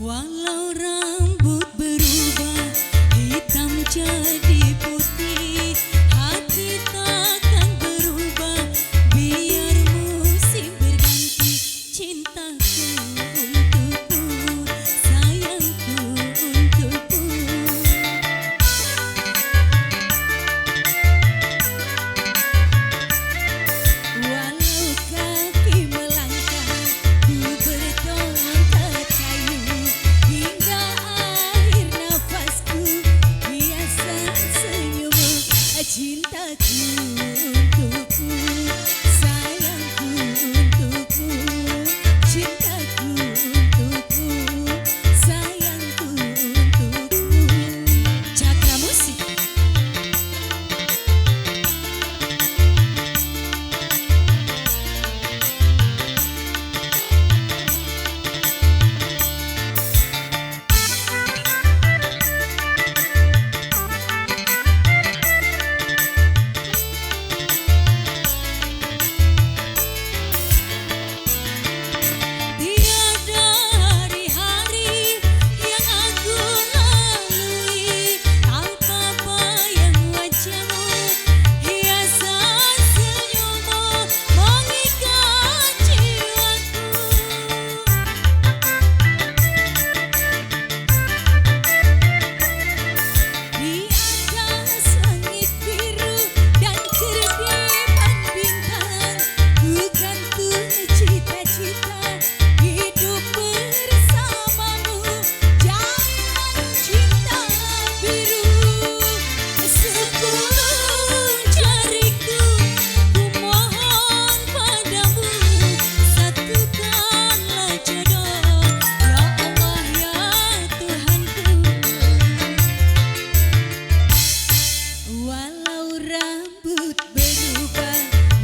Walau rambut berubah, hitam jadi putih, hati takkan berubah, biar musim berganti. Cintaku untukmu, sayangku untukmu. Walau kaki melangkah, ku bertolak ke kayu, hingga akhir nafasku hiasan senyummu. Cintaku untukmu, sayangku untukmu. Cintaku untukmu, sayangku untukmu. Cakra Musik. Tiada hari-hari yang aku lalui tanpa bayang wajahmu, hiasan senyummu mengikat jiwaku. Di atas langit biru dan kerdipan bintang, ku gantung cita-cita hidup bersamamu. Jalinan cinta biru, sepuluh jariku ku mohon padamu, satukanlah jodoh, ya Allah ya Tuhanku. Walau rambut berubah,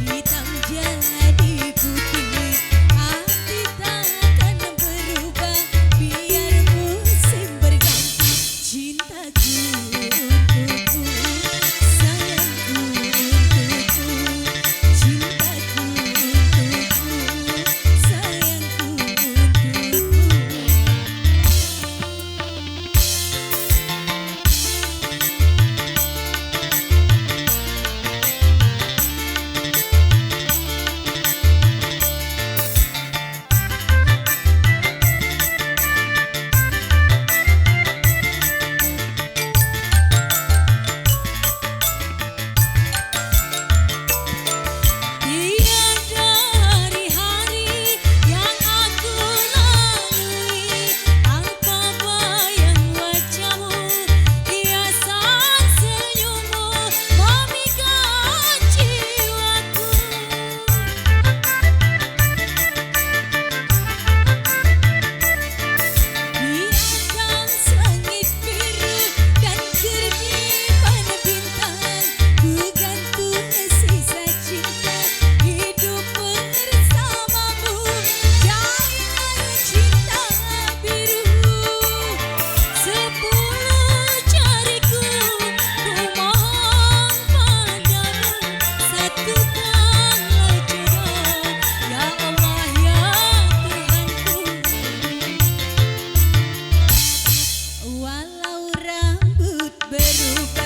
hitam jadi putih, hati takkan berubah, biar musim berganti. Cintaku untukmu, sayangku untukmu. Cintaku untukmu, sayangku untukmu. Tiada hari-hari yang aku lalui tanpa bayang wajahmu, hiasan senyummu memikat jiwaku. Di atas langit biru dan kerdipan bintang, ku gantung sisa cinta hidup bersamamu. Jalinan cinta biru, sepuluh jariku ku mohon padamu, satukanlah jodoh, ya Allah ya Tuhanku. Walau rambut berubah,